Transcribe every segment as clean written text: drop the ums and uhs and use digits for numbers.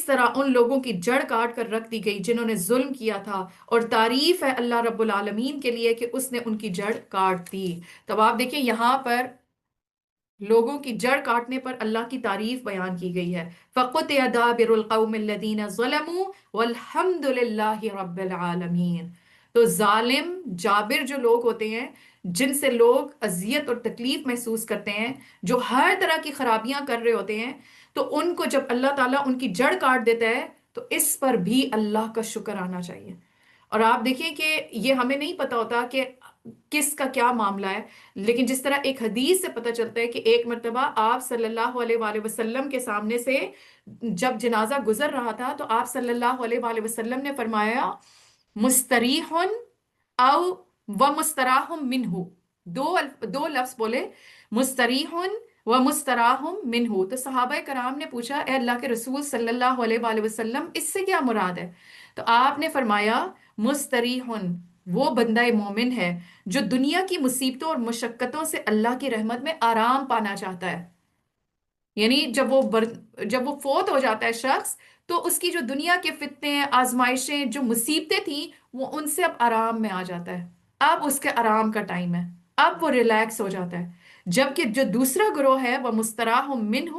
طرح ان لوگوں کی جڑ کاٹ کر رکھ دی گئی جنہوں نے ظلم کیا تھا، اور تعریف ہے اللہ رب العالمین کے لیے کہ اس نے ان کی جڑ کاٹ دی۔ تب آپ دیکھیں یہاں پر لوگوں کی جڑ کاٹنے پر اللہ کی تعریف بیان کی گئی ہے۔ فَقُطِعَ دَابِرُ الْقَوْمِ الَّذِينَ ظَلَمُوا وَالْحَمْدُ لِلَّهِ رَبِّ الْعَالَمِينَ۔ تو ظالم جابر جو لوگ ہوتے ہیں، جن سے لوگ اذیت اور تکلیف محسوس کرتے ہیں، جو ہر طرح کی خرابیاں کر رہے ہوتے ہیں، تو ان کو جب اللہ تعالیٰ ان کی جڑ کاٹ دیتا ہے تو اس پر بھی اللہ کا شکر آنا چاہیے۔ اور آپ دیکھیں کہ یہ ہمیں نہیں پتا ہوتا کہ کس کا کیا معاملہ ہے، لیکن جس طرح ایک حدیث سے پتہ چلتا ہے کہ ایک مرتبہ آپ صلی اللہ علیہ وآلہ وسلم کے سامنے سے جب جنازہ گزر رہا تھا تو آپ صلی اللہ علیہ وآلہ وسلم نے فرمایا مستریح او و مستراح منہ، دو لفظ بولے، مستریح و مستراح منہ۔ تو صحابہ کرام نے پوچھا اے اللہ کے رسول صلی اللہ علیہ وآلہ وسلم اس سے کیا مراد ہے؟ تو آپ نے فرمایا مستریح وہ بندہ مومن ہے جو دنیا کی مصیبتوں اور مشقتوں سے اللہ کی رحمت میں آرام پانا چاہتا ہے۔ یعنی جب وہ فوت ہو جاتا ہے شخص، تو اس کی جو دنیا کے فتنے، آزمائشیں، جو مصیبتیں تھیں، وہ ان سے اب آرام میں آ جاتا ہے۔ اب اس کے آرام کا ٹائم ہے، اب وہ ریلیکس ہو جاتا ہے۔ جبکہ جو دوسرا گروہ ہے وہ مستراح منہ،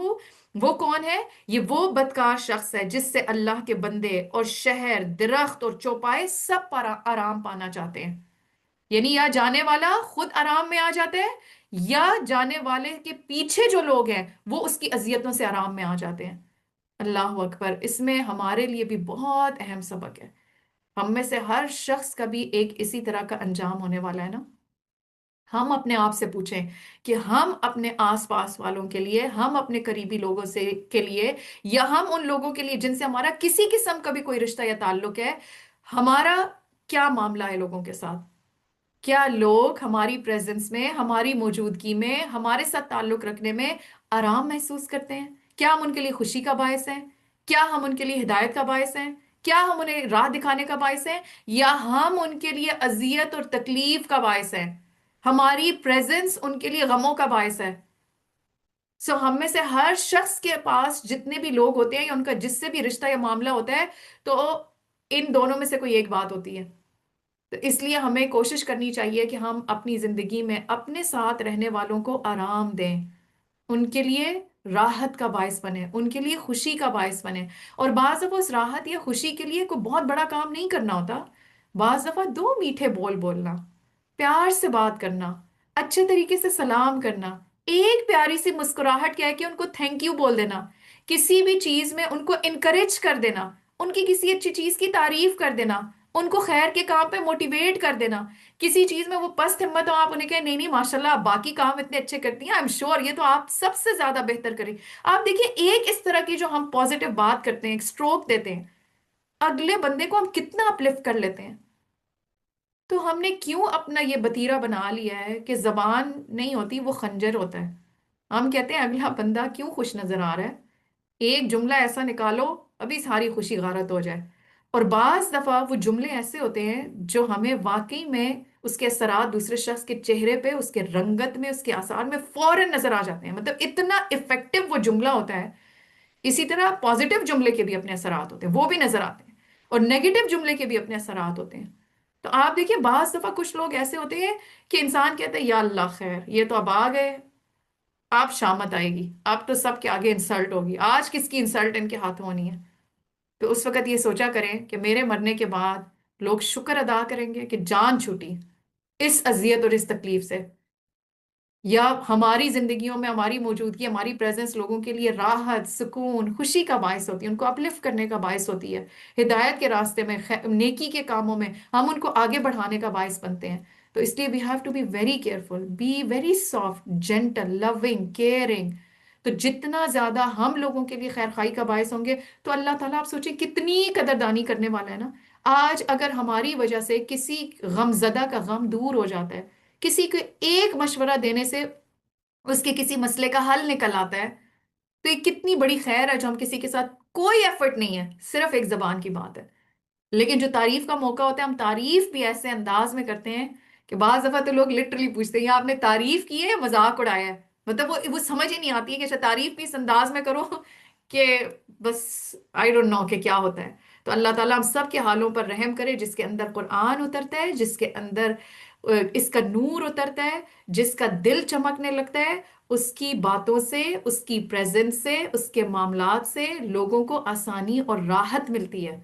وہ کون ہے؟ یہ وہ بدکار شخص ہے جس سے اللہ کے بندے اور شہر، درخت اور چوپائے سب پر آرام پانا چاہتے ہیں۔ یعنی یا جانے والا خود آرام میں آ جاتا ہے، یا جانے والے کے پیچھے جو لوگ ہیں وہ اس کی اذیتوں سے آرام میں آ جاتے ہیں۔ اللہ اکبر! اس میں ہمارے لیے بھی بہت اہم سبق ہے۔ ہم میں سے ہر شخص کا بھی ایک اسی طرح کا انجام ہونے والا ہے نا۔ ہم اپنے آپ سے پوچھیں کہ ہم اپنے آس پاس والوں کے لیے، ہم اپنے قریبی لوگوں سے کے لیے، یا ہم ان لوگوں کے لیے جن سے ہمارا کسی قسم کا بھی کوئی رشتہ یا تعلق ہے، ہمارا کیا معاملہ ہے لوگوں کے ساتھ؟ کیا لوگ ہماری پریزنس میں، ہماری موجودگی میں، ہمارے ساتھ تعلق رکھنے میں آرام محسوس کرتے ہیں؟ کیا ہم ان کے لیے خوشی کا باعث ہیں؟ کیا ہم ان کے لیے ہدایت کا باعث ہیں؟ کیا ہم انہیں راہ دکھانے کا باعث ہیں؟ یا ہم ان کے لیے اذیت اور تکلیف کا باعث ہیں؟ ہماری پریزنس ان کے لیے غموں کا باعث ہے؟ سو ہم میں سے ہر شخص کے پاس جتنے بھی لوگ ہوتے ہیں یا ان کا جس سے بھی رشتہ یا معاملہ ہوتا ہے، تو ان دونوں میں سے کوئی ایک بات ہوتی ہے۔ تو اس لیے ہمیں کوشش کرنی چاہیے کہ ہم اپنی زندگی میں اپنے ساتھ رہنے والوں کو آرام دیں، ان کے لیے راحت کا باعث بنے، ان کے لیے خوشی کا باعث بنے۔ اور بعض دفعہ اس راحت یا خوشی کے لیے کوئی بہت بڑا کام نہیں کرنا ہوتا۔ بعض دفعہ دو میٹھے بول بولنا، پیار سے بات کرنا، اچھے طریقے سے سلام کرنا، ایک پیاری سی مسکراہٹ کہہ کے ان کو تھینک یو بول دینا، کسی بھی چیز میں ان کو انکریج کر دینا، ان کی کسی اچھی چیز کی تعریف کر دینا، ان کو خیر کے کام پہ موٹیویٹ کر دینا۔ کسی چیز میں وہ پست ہمت ہو، آپ انہیں کہیں نہیں نہیں ماشاءاللہ آپ باقی کام اتنے اچھے کرتی ہیں، آئی ایم شیور یہ تو آپ سب سے زیادہ بہتر کریں۔ آپ دیکھیں ایک اس طرح کی جو ہم پازیٹیو بات کرتے ہیں، ایک سٹروک دیتے ہیں، اگلے بندے کو ہم کتنا اپلفٹ کر لیتے ہیں۔ تو ہم نے کیوں اپنا یہ بتیرہ بنا لیا ہے کہ زبان نہیں ہوتی وہ خنجر ہوتا ہے؟ ہم کہتے ہیں اگلا بندہ کیوں خوش نظر آ رہا ہے، ایک جملہ ایسا نکالو ابھی ساری خوشی غارت ہو جائے۔ اور بعض دفعہ وہ جملے ایسے ہوتے ہیں جو ہمیں واقعی میں اس کے اثرات دوسرے شخص کے چہرے پہ، اس کے رنگت میں، اس کے آثار میں فوراً نظر آ جاتے ہیں، مطلب اتنا افیکٹو وہ جملہ ہوتا ہے۔ اسی طرح پازیٹیو جملے کے بھی اپنے اثرات ہوتے ہیں، وہ بھی نظر آتے ہیں، اور نیگیٹو جملے کے بھی اپنے اثرات ہوتے ہیں۔ تو آپ دیکھیں بعض دفعہ کچھ لوگ ایسے ہوتے ہیں کہ انسان کہتا ہے یا اللہ خیر یہ تو اب آ گئے، آپ شامت آئے گی، اب تو سب کے آگے انسلٹ ہوگی، آج کس کی انسلٹ ان کے ہاتھ ہونی ہے۔ تو اس وقت یہ سوچا کریں کہ میرے مرنے کے بعد لوگ شکر ادا کریں گے کہ جان چھوٹی اس اذیت اور اس تکلیف سے، یا ہماری زندگیوں میں ہماری موجودگی، ہماری پریزنس لوگوں کے لیے راحت، سکون، خوشی کا باعث ہوتی ہے، ان کو اپلفٹ کرنے کا باعث ہوتی ہے، ہدایت کے راستے میں، نیکی کے کاموں میں ہم ان کو آگے بڑھانے کا باعث بنتے ہیں۔ تو اس لیے we have to be very careful, be very soft, gentle, loving, caring. تو جتنا زیادہ ہم لوگوں کے لیے خیر خائی کا باعث ہوں گے تو اللہ تعالیٰ آپ سوچیں کتنی قدردانی کرنے والا ہے نا۔ آج اگر ہماری وجہ سے کسی غم زدہ کا غم دور ہو جاتا ہے، کسی کو ایک مشورہ دینے سے اس کے کسی مسئلے کا حل نکل آتا ہے، تو یہ کتنی بڑی خیر ہے جو ہم کسی کے ساتھ کوئی ایفرٹ نہیں ہے، صرف ایک زبان کی بات ہے۔ لیکن جو تعریف کا موقع ہوتا ہے ہم تعریف بھی ایسے انداز میں کرتے ہیں کہ بعض دفعہ تو لوگ لٹرلی پوچھتے ہیں یا آپ نے تعریف کی ہے یا مذاق اڑایا ہے، مطلب وہ سمجھ ہی نہیں آتی ہے کہ اچھا تعریف بھی اس انداز میں کرو کہ بس آئی ڈونٹ نو کہ کیا ہوتا ہے. تو اللہ تعالیٰ ہم سب کے حالوں پر رحم کرے، جس کے اندر قرآن اترتا ہے، جس کے اندر اس کا نور اترتا ہے، جس کا دل چمکنے لگتا ہے، اس کی باتوں سے، اس کی پریزنس سے، اس کے معاملات سے لوگوں کو آسانی اور راحت ملتی ہے،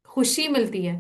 خوشی ملتی ہے.